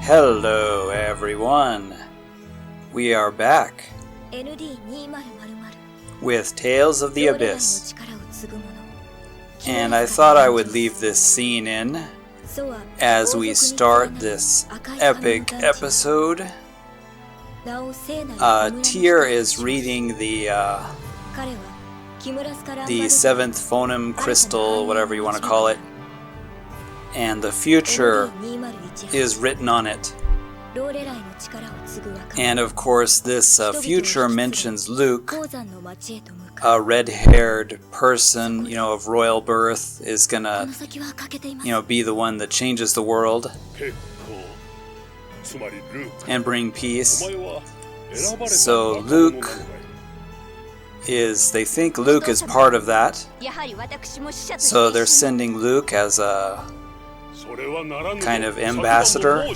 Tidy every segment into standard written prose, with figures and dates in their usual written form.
Hello everyone! We are back with Tales of the Abyss. And I thought I would leave this scene in as we start this epic episode. Tyr is reading the seventh phoneme crystal, whatever you want to call it, and the future is written on it. And of course this future mentions Luke, a red-haired person, of royal birth, is gonna, be the one that changes the world and bring peace. So Luke they think Luke is part of that. So they're sending Luke as a kind of ambassador.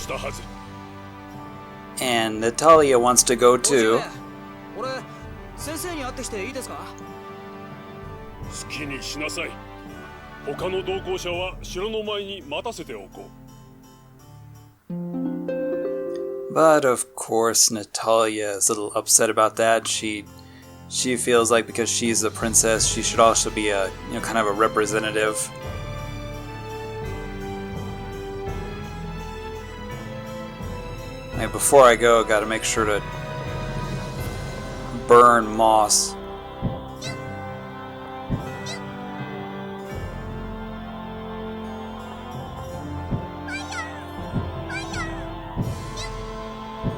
And Natalia wants to go too. But of course Natalia is a little upset about that. She feels like because she's a princess, she should also be a kind of a representative. Before I go, gotta make sure to burn moss.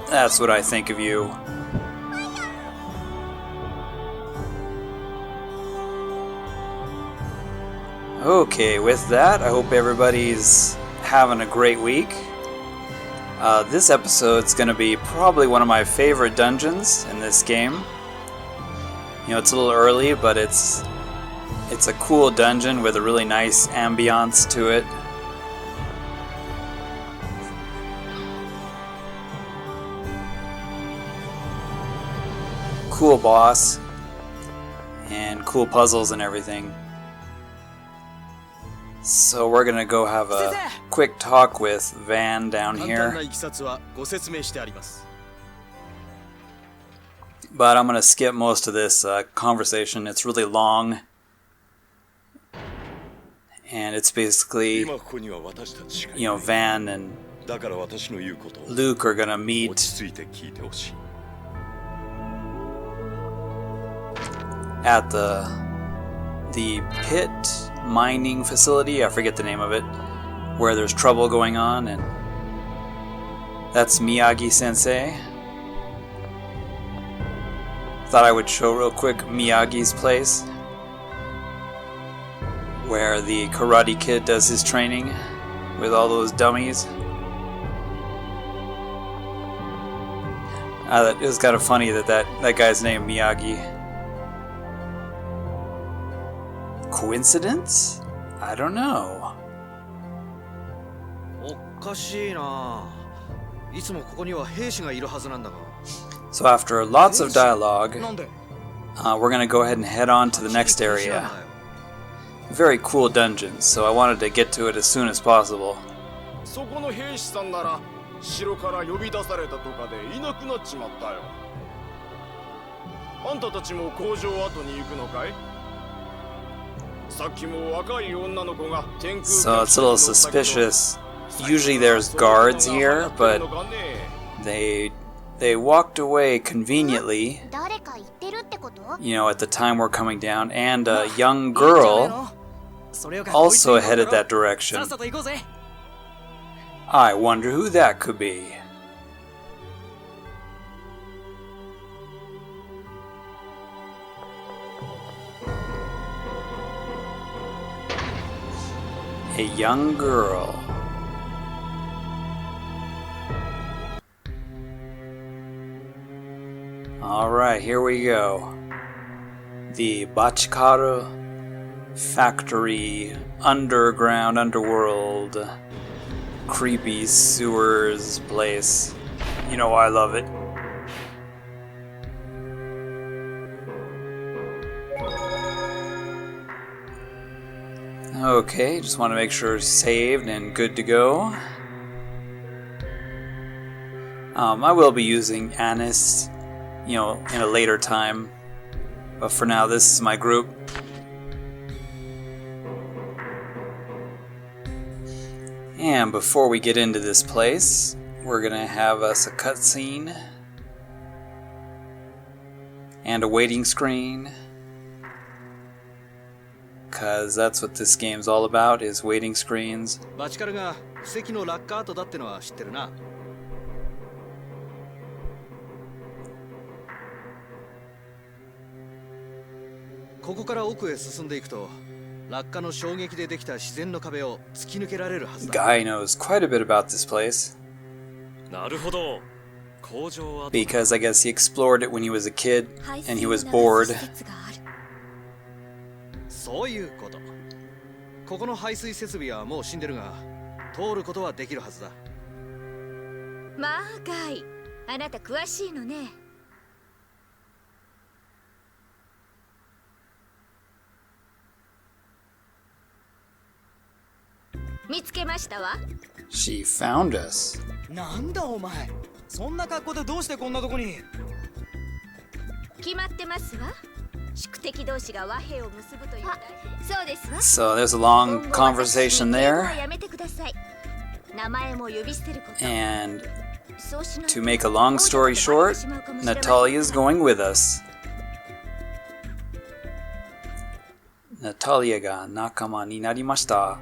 That's what I think of you. Okay, with that, I hope everybody's having a great week. This episode's going to be probably one of my favorite dungeons in this game. It's a little early, but it's a cool dungeon with a really nice ambiance to it. Cool boss, and cool puzzles and everything. So we're gonna go have a quick talk with Van down here. But I'm gonna skip most of this conversation. It's really long. And it's basically, Van and Luke are gonna meet at the pit mining facility, I forget the name of it, where there's trouble going on, and that's Miyagi-sensei. Thought I would show real quick Miyagi's place, where the Karate Kid does his training with all those dummies. It was kind of funny that guy's named Miyagi. Coincidence? I don't know. So after lots of dialogue, we're going to go ahead and head on to the next area. Very cool dungeon, so I wanted to get to it as soon as possible. So it's a little suspicious. Usually there's guards here, but they walked away conveniently, at the time we're coming down, and a young girl also headed that direction. I wonder who that could be. A young girl. Alright, here we go. The Bachikaru factory, underworld, creepy sewers place. I love it. Okay, just want to make sure it's saved and good to go. I will be using Anis, you know, in a later time. But for now, this is my group. And before we get into this place, we're gonna have us a cutscene and a waiting screen, cause that's what this game's all about, is waiting screens. Bachikaru が布石の落下跡だってのは知ってるな。ここから奥へ進んでいくと、落下の衝撃でできた自然の壁を突き抜けられるはずだ。Guy knows quite a bit about this place. なるほど。工場は Because I guess he explored it when he was a kid and he was bored. そういうこと。ここの排水設備はもう死んでるが、通ることはできるはずだ。まあガイ、あなた詳しいのね。見つけましたわ。She found us. なんだお前、そんな格好でどうしてこんなとこに。決まってますわ。宿敵同士が和平を結ぶという。そうですわ。 So there's a long conversation there. やめてください。名前も呼び捨てること。 And to make a long story short, Natalia is going with us. Natalia ga nakama ni narimashita.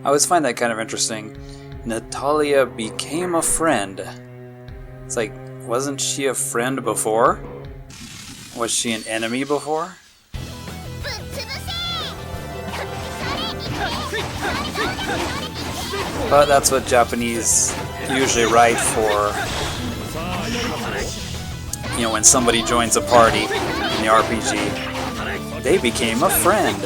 I always find that kind of interesting. Natalia became a friend. It's like, wasn't she a friend before? Was she an enemy before? But that's what Japanese usually write for, you know, when somebody joins a party in the RPG. They became a friend.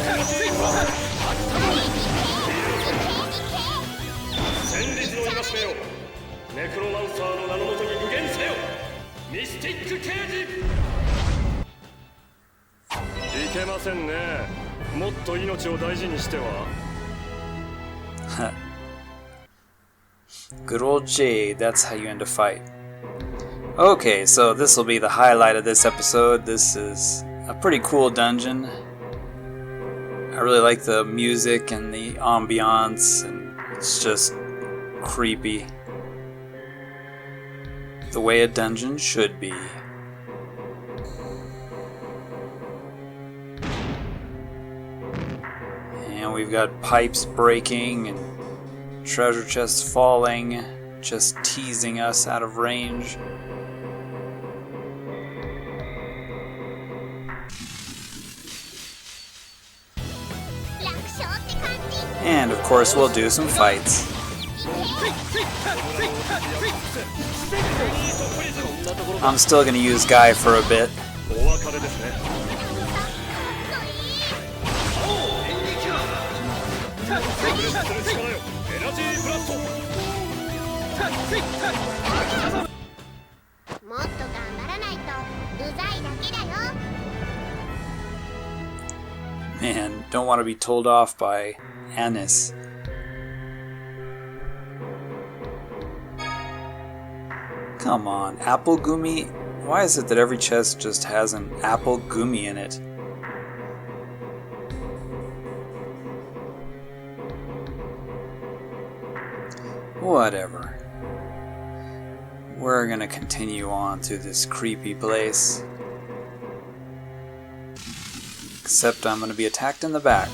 Good old Jade, that's how you end a fight. Okay, so this will be the highlight of this episode. This is a pretty cool dungeon. I really like the music and the ambiance, and it's just creepy. The way a dungeon should be. And we've got pipes breaking and treasure chests falling, just teasing us out of range. And of course we'll do some fights. I'm still gonna use Guy for a bit. Man, don't want to be told off by Anis. Come on, apple gumi? Why is it that every chest just has an apple gumi in it? Whatever. We're gonna continue on to this creepy place. Except I'm gonna be attacked in the back.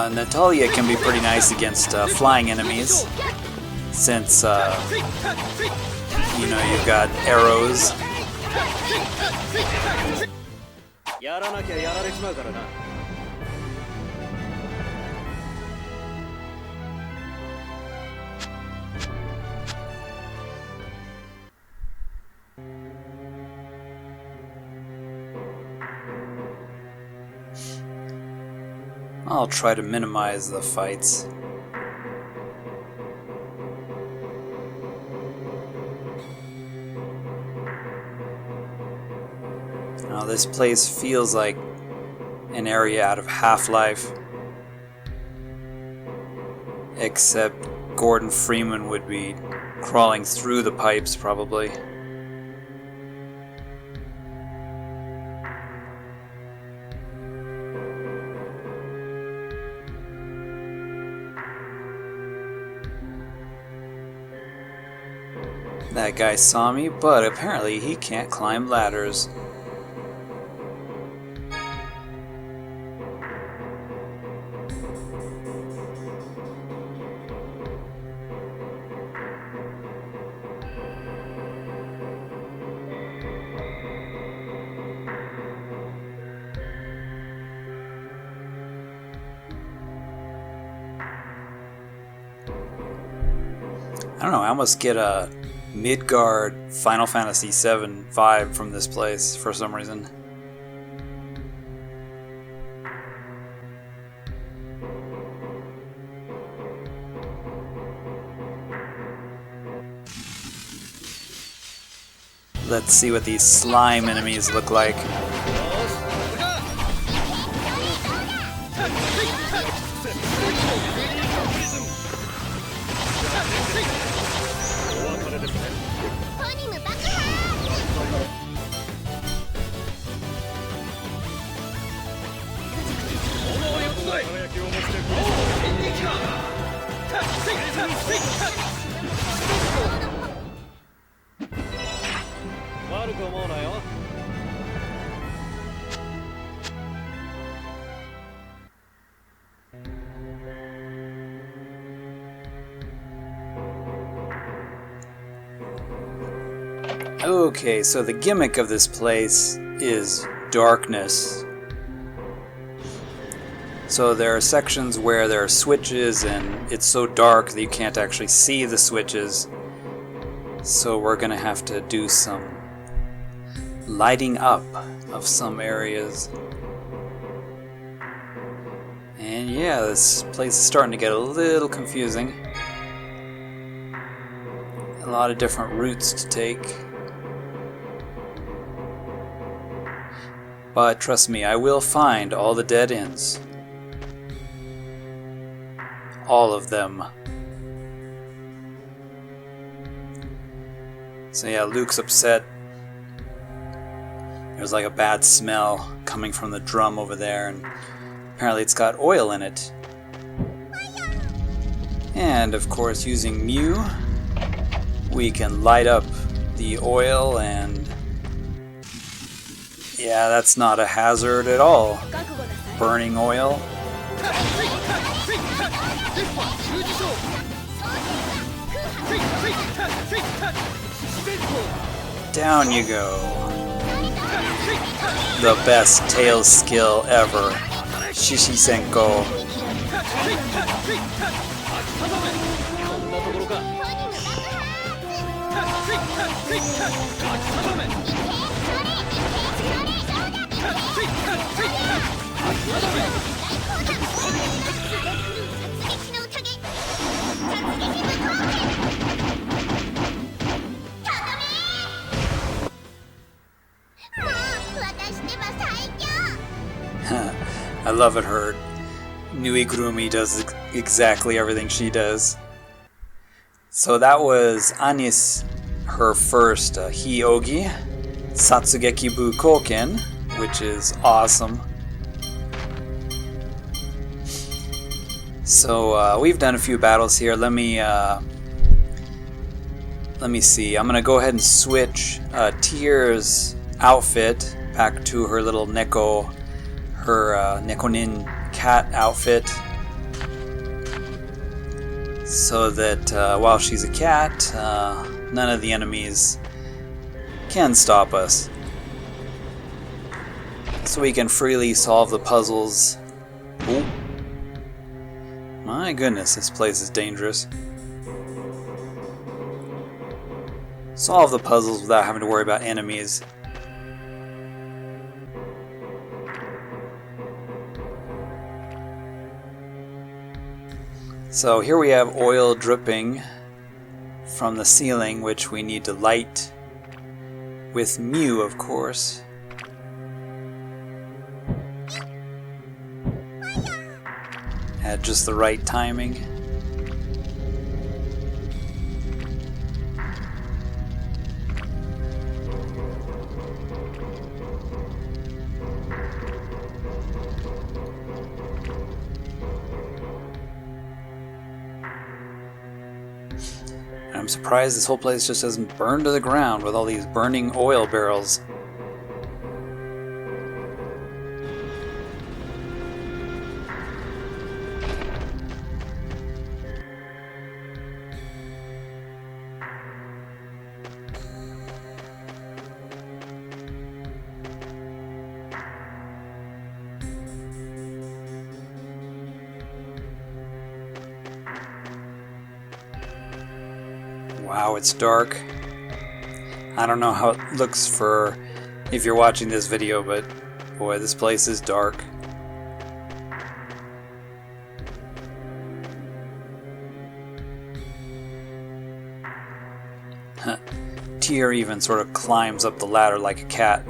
Natalia can be pretty nice against flying enemies, since, you know, you've got arrows. I'll try to minimize the fights. Now this place feels like an area out of Half-Life. Except Gordon Freeman would be crawling through the pipes, probably. That guy saw me, but apparently he can't climb ladders. I don't know, I almost get a Midgard Final Fantasy VII vibe from this place for some reason. Let's see what these slime enemies look like. Okay, so the gimmick of this place is darkness. So there are sections where there are switches and it's so dark that you can't actually see the switches. So we're gonna have to do some lighting up of some areas. And yeah, this place is starting to get a little confusing. A lot of different routes to take. But trust me, I will find all the dead ends. All of them. So yeah, Luke's upset. There's like a bad smell coming from the drum over there, and apparently it's got oil in it. And of course, using Mew, we can light up the oil, and yeah, that's not a hazard at all. Burning oil. Down you go. The best tail skill ever. Shishisenko. I love it, her Nuigurumi does exactly everything she does. So that was Anis, her first Hyogi, Satsugeki Bu Koken, which is awesome. So we've done a few battles here. Let me see. I'm gonna go ahead and switch Tier's outfit back to her little Neko, her Nekonin cat outfit, so that while she's a cat, none of the enemies can stop us. So we can freely solve the puzzles. Ooh. My goodness, this place is dangerous. Solve the puzzles without having to worry about enemies. So here we have oil dripping from the ceiling, which we need to light with Mew, of course. At just the right timing. I'm surprised this whole place just doesn't burn to the ground with all these burning oil barrels. Wow, it's dark. I don't know how it looks for if you're watching this video, but boy, this place is dark. Tyr even sort of climbs up the ladder like a cat.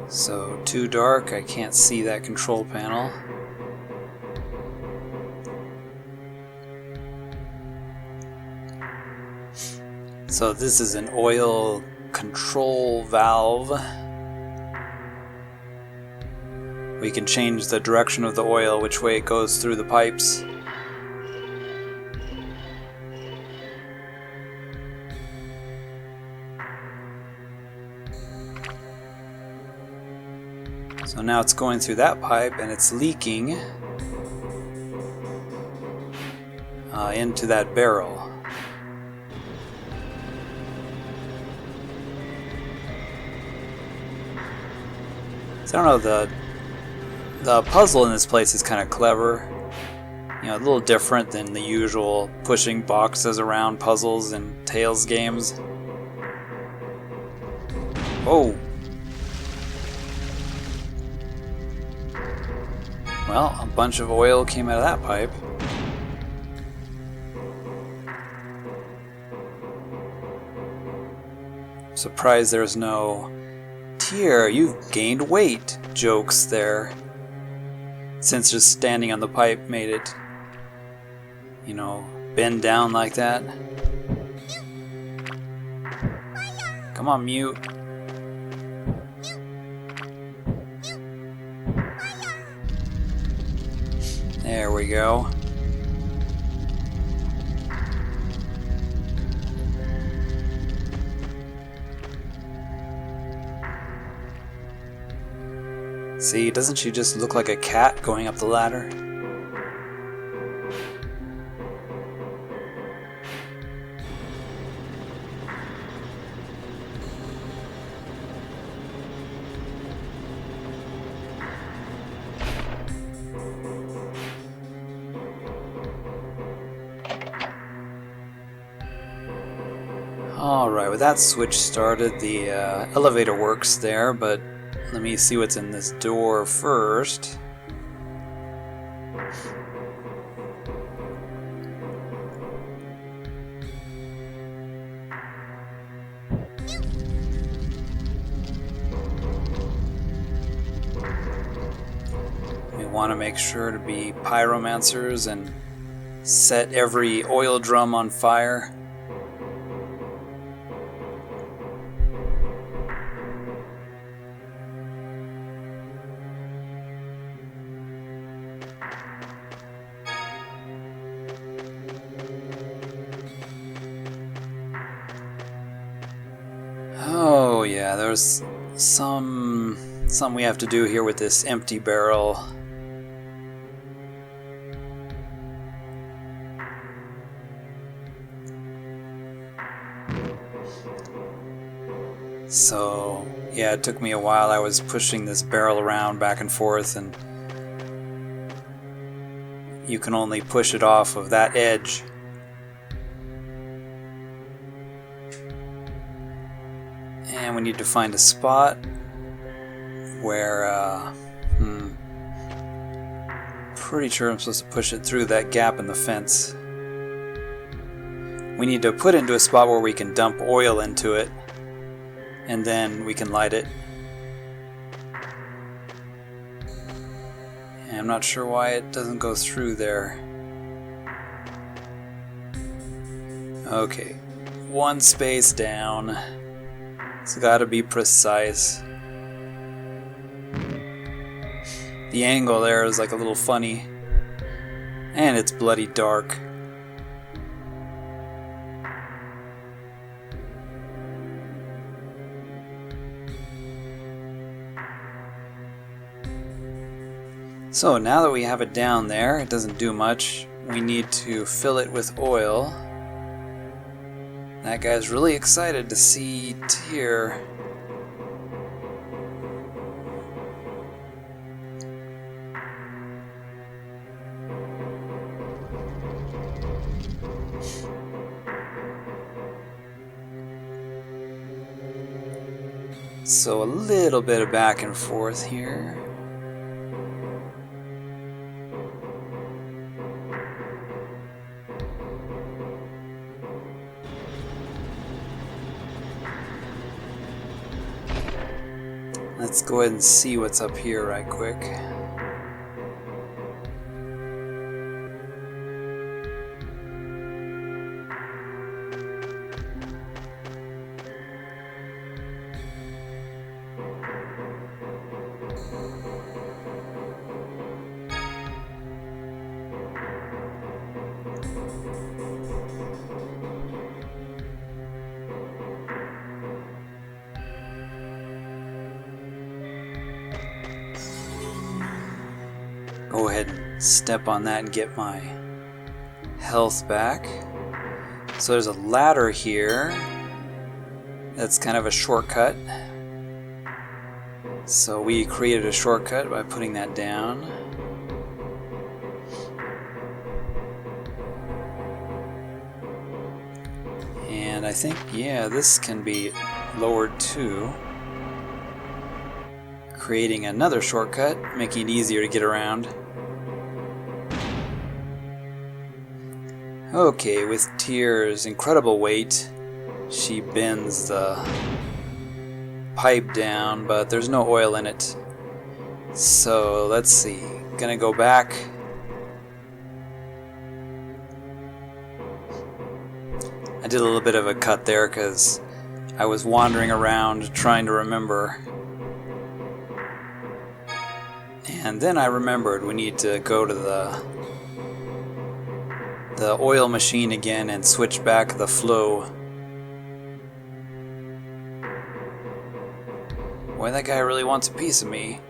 So, too dark, I can't see that control panel. So this is an oil control valve. We can change the direction of the oil, which way it goes through the pipes. So now it's going through that pipe and it's leaking into that barrel. So I don't know, the puzzle in this place is kind of clever. You know, a little different than the usual pushing boxes around puzzles in Tales games. Oh! Well, a bunch of oil came out of that pipe. Surprised there's no Tyr, you've gained weight jokes there. Since just standing on the pipe made it, you know, bend down like that. Come on, Mew. There we go. See, doesn't she just look like a cat going up the ladder? Alright, with that switch started, the elevator works there, but let me see what's in this door first. We want to make sure to be pyromancers and set every oil drum on fire. Oh yeah, there's some we have to do here with this empty barrel. So, yeah, it took me a while. I was pushing this barrel around back and forth, and you can only push it off of that edge. And we need to find a spot where, pretty sure I'm supposed to push it through that gap in the fence. We need to put it into a spot where we can dump oil into it, and then we can light it. And I'm not sure why it doesn't go through there. Okay, one space down. It's gotta be precise. The angle there is like a little funny. And it's bloody dark. So now that we have it down there, it doesn't do much. We need to fill it with oil. That guy's really excited to see Tyr. So a little bit of back and forth here. Let's go ahead and see what's up here right quick. Go ahead and step on that and get my health back. So there's a ladder here. That's kind of a shortcut. So we created a shortcut by putting that down. And I think, yeah, this can be lowered too. Creating another shortcut, making it easier to get around. Okay, with Tyr's incredible weight, she bends the pipe down, but there's no oil in it. So let's see, gonna go back. I did a little bit of a cut there because I was wandering around trying to remember. And then I remembered we need to go to the oil machine again and switch back the flow. Boy, that guy really wants a piece of me.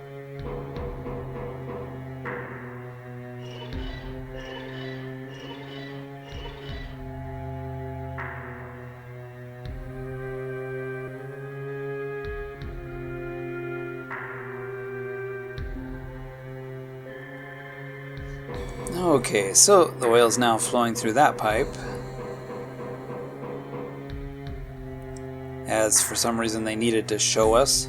Okay, so the oil's now flowing through that pipe. As for some reason they needed to show us.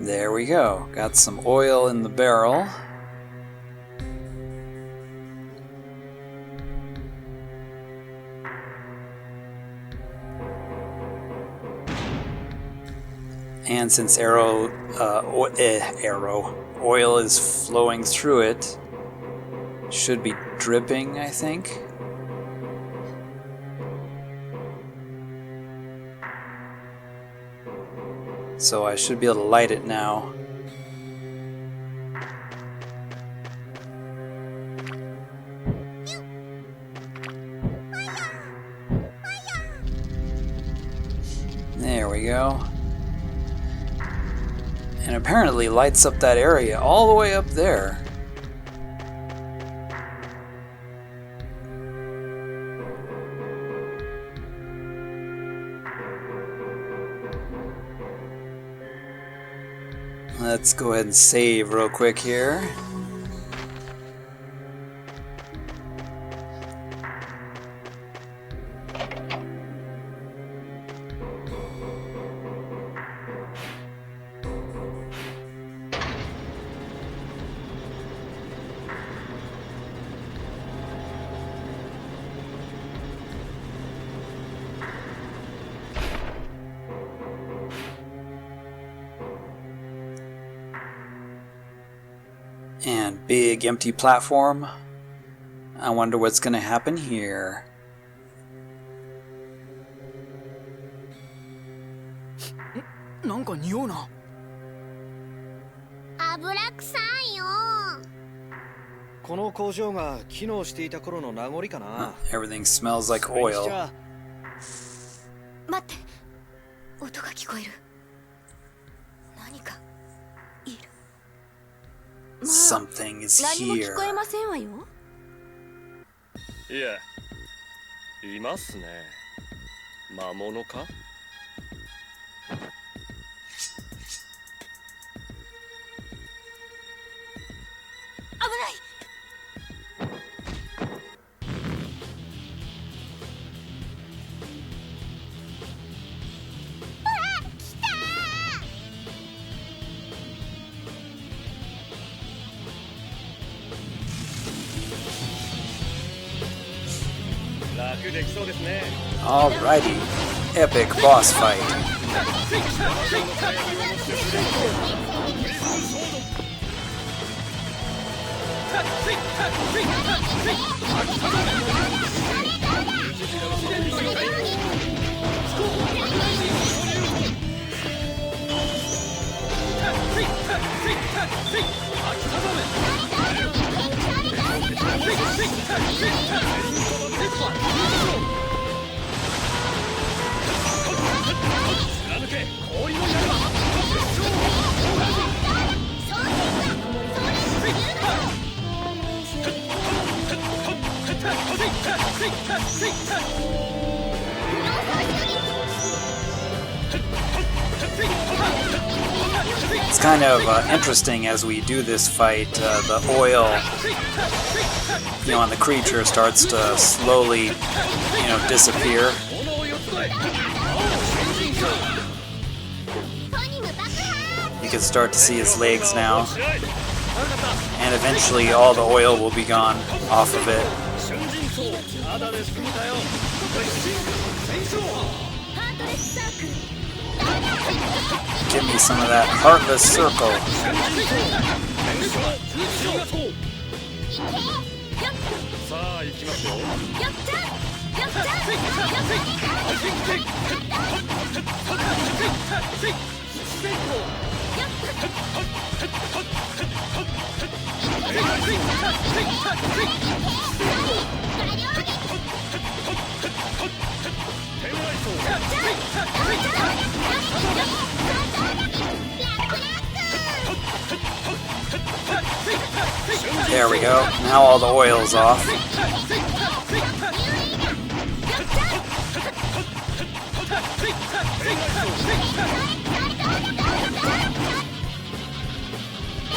There we go. Got some oil in the barrel. And since oil is flowing through it, should be dripping, I think. So I should be able to light it now. we go. And apparently lights up that area all the way up there. Let's go ahead and save real quick here. And big empty platform. I wonder what's gonna happen here. Everything smells like oil. 待って、音が聞こえる。何かいる。 Something is 何も聞こえ here. ませんわよ。いや、いますね。魔物か？危ない。楽できそうですね。 Alrighty. Epic boss fight. It's kind of interesting as we do this fight. The oil, on the creature starts to slowly, disappear. You can start to see his legs now, and eventually all the oil will be gone off of it. Give me some of that Heartless Circle. There we go. Now all the oil's off.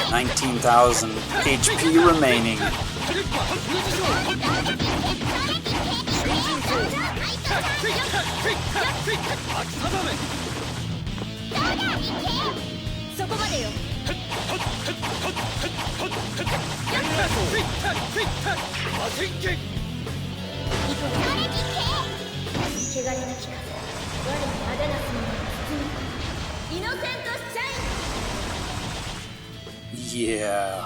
$19,000 HP remaining. Yeah.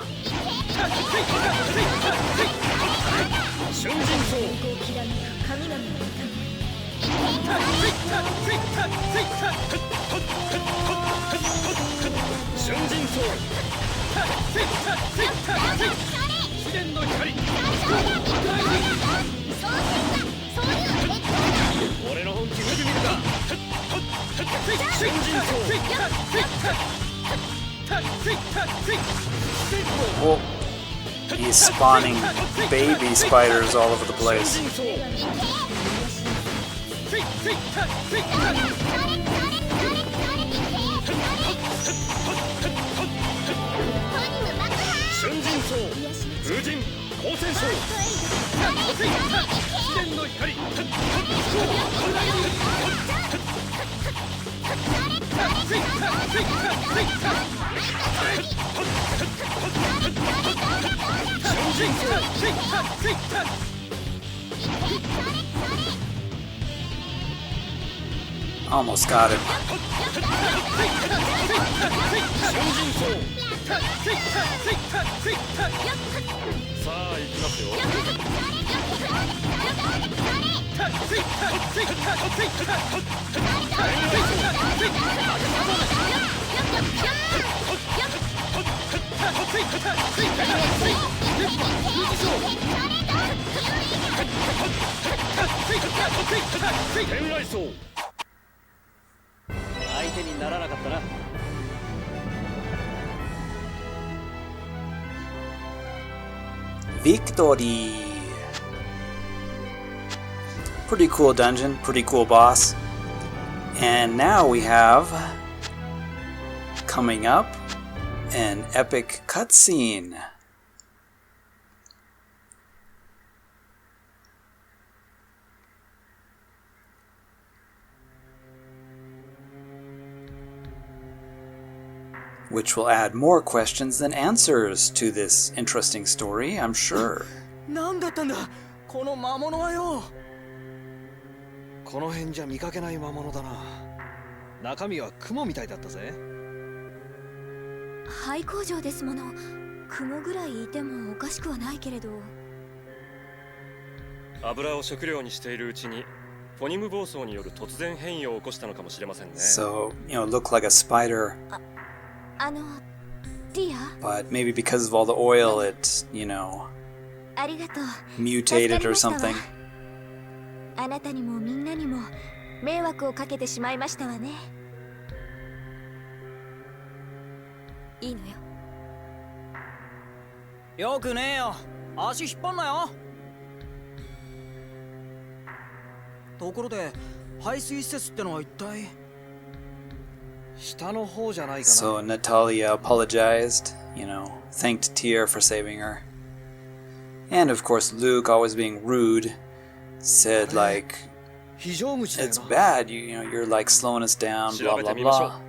Whoa. He's spawning baby spiders all over the place. Almost got him. Victory! Pretty cool dungeon, pretty cool boss. And now we have, coming up, an epic cutscene. Which will add more questions than answers to this interesting story, I'm sure. なんだったんだこの魔物はよ。この辺じゃ見かけない魔物だな。中身は雲みたいだったぜ。廃工場ですもの。雲ぐらいいてもおかしくはないけれど。油を食料にしているうちにフォニム暴走による突然変異を起こしたのかもしれませんね。So, look like a spider. ディア But maybe because of all the oil, it, ありがとう。 mutated or something. あなたにもみんなにも迷惑をかけてしまいましたわね。いいのよ。よくねえよ。足引っ張んなよ。ところで排水施設ってのは一体。下の方じゃないかな。 So Natalia apologized, thanked Tyr for saving her. And of course Luke, always being rude, said like, 非常口だよ it's な。 bad, you're like slowing us down, blah blah blah.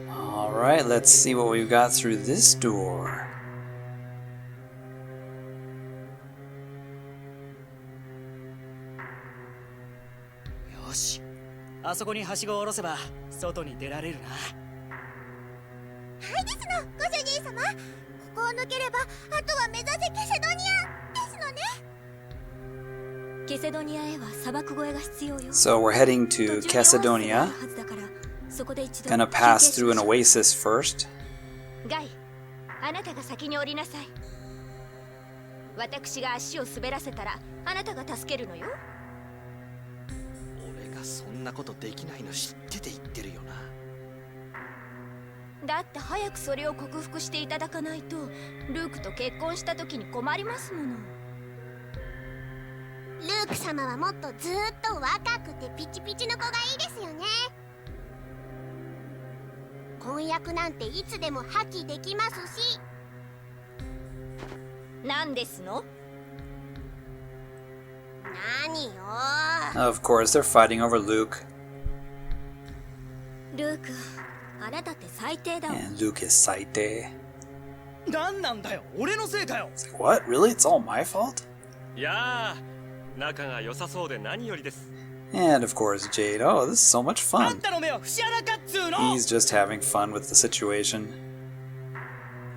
Alright, let's see what we've got through this door. よし。あそこにはしごを下ろせば外に出られるな。はいですの、ご主人様。ここを抜ければ、あとは目指せケセドニアですのね。ケセドニアへは砂漠越えが必要よ。 So we're heading to Macedonia. Gonna pass through an oasis first. ガイ、あなたが先に降りなさい。私が足を滑らせたら、あなたが助けるのよ。俺がそんなことできないの知ってて言ってるよな。だって早くそれを克服していただかないと、ルークと結婚した時に困りますもの。ルーク様はもっとずーっと若くてピチピチの子がいいですよね。婚約なんていつでも破棄できますし。なんですの？何よ。 Of course, they're fighting over Luke. ルーク、あなたって最低だわ。 And Luke is saite. なんなんだよ。俺のせいかよ。 It's like, what? Really? It's all my fault? いやー、仲が良さそうで何よりです。 And of course, Jade. Oh, this is so much あん fun. たの目は節穴かっつーの。 He's just having fun with the situation.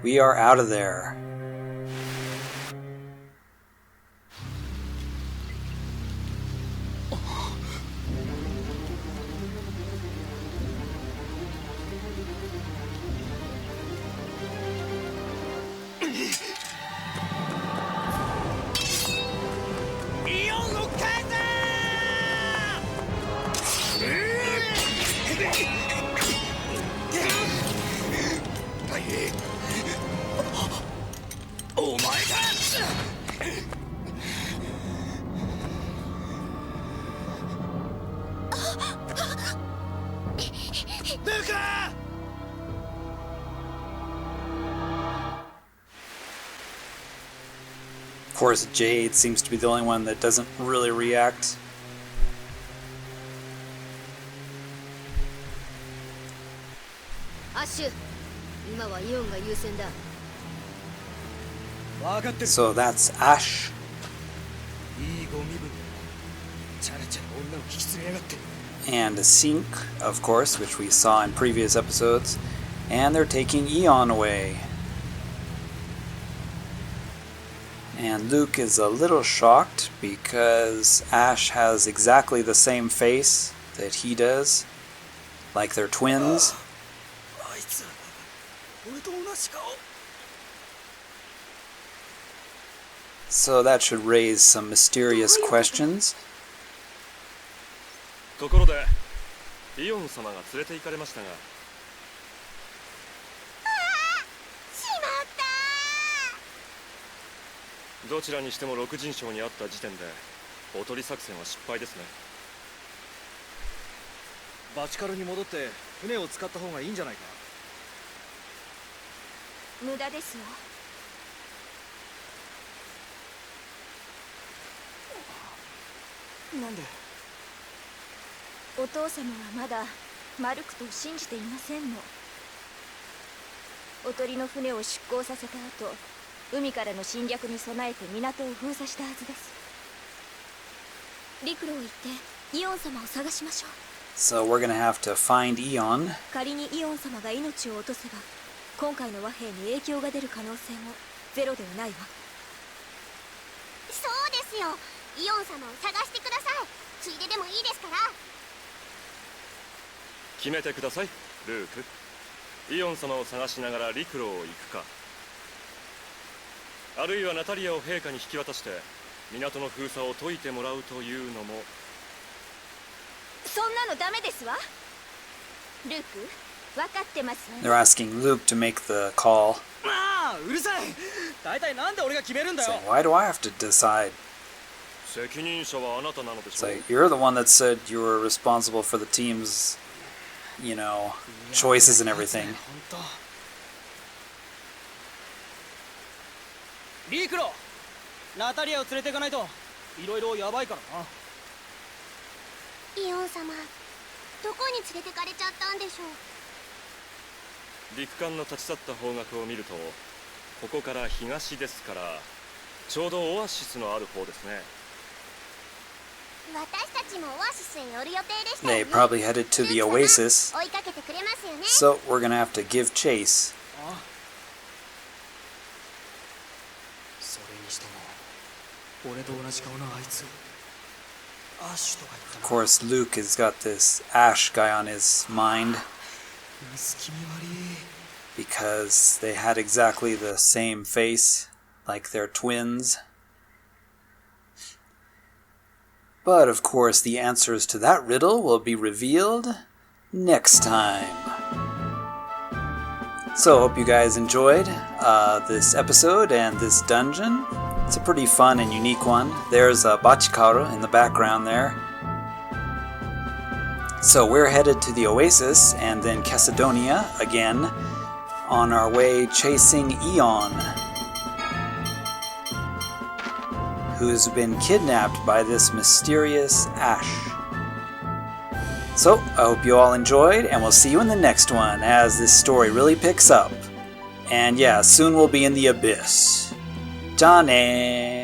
We are out of there. course, Jade seems to be the only one that doesn't really react. So that's Ash. And Sink, of course, which we saw in previous episodes. And they're taking Eon away. And Luke is a little shocked because Ash has exactly the same face that he does, like they're twins. So that should raise some mysterious questions. ところで、イオン様が連れて行かれましたが。どちらにしても六人称にあった時点でおとり作戦は失敗ですね。バチカルに戻って船を使った方がいいんじゃないか。無駄ですわ。なんで？お父様はまだマルクトを信じていませんの。おとりの船を出港させた後、海からの侵略に備えて港を封鎖したはずです。陸路を行ってイオン様を探しましょう。So we're gonna have to find Eon. 仮にイオン様が命を落とせば、今回の和平に影響が出る可能性もゼロではないわ。そうですよ。イオン様を探してください。ついででもいいですから。決めてください、ルーク。イオン様を探しながら陸路を行くか、あるいはナタリアを陛下に引き渡して港の封鎖を解いてもらうというのも。そんなのダメですわ。ルーク、分かってますわ。 They're asking Luke to make the call. ああ、うるさい。大体なんで俺が決めるんだよ。 So why do I have to decide? 責任者はあなたなのでし It's ょう。 like, you're the one that said you were responsible for the team's, you know, choices and everything. リークロ、ナタリアを連れていかないといろいろやばいからな。イオン様、どこに連れてかれちゃったんでしょう。陸艦の立ち去った方角を見ると、ここから東ですから、ちょうどオアシスのある方ですね。私たちもオアシスへ寄る予定でしたよ They ね。 probably headed to the oasis. 追いかけてくれますよね。 So we're gonna have to give chase. それにしても俺と同じ顔のあいつアッシュとか言った Of な。 course, Luke has got this Ash guy on his mind 薄気味悪い。 because they had exactly the same face, like they're twins. But of course, the answers to that riddle will be revealed next time. So, hope you guys enjoyed this episode and this dungeon. It's a pretty fun and unique one. There's Bachikaru in the background there. So we're headed to the Oasis and then Macedonia again on our way chasing Eon, who's been kidnapped by this mysterious Ash. So, I hope you all enjoyed, and we'll see you in the next one as this story really picks up. And yeah, soon we'll be in the abyss. じゃあねー。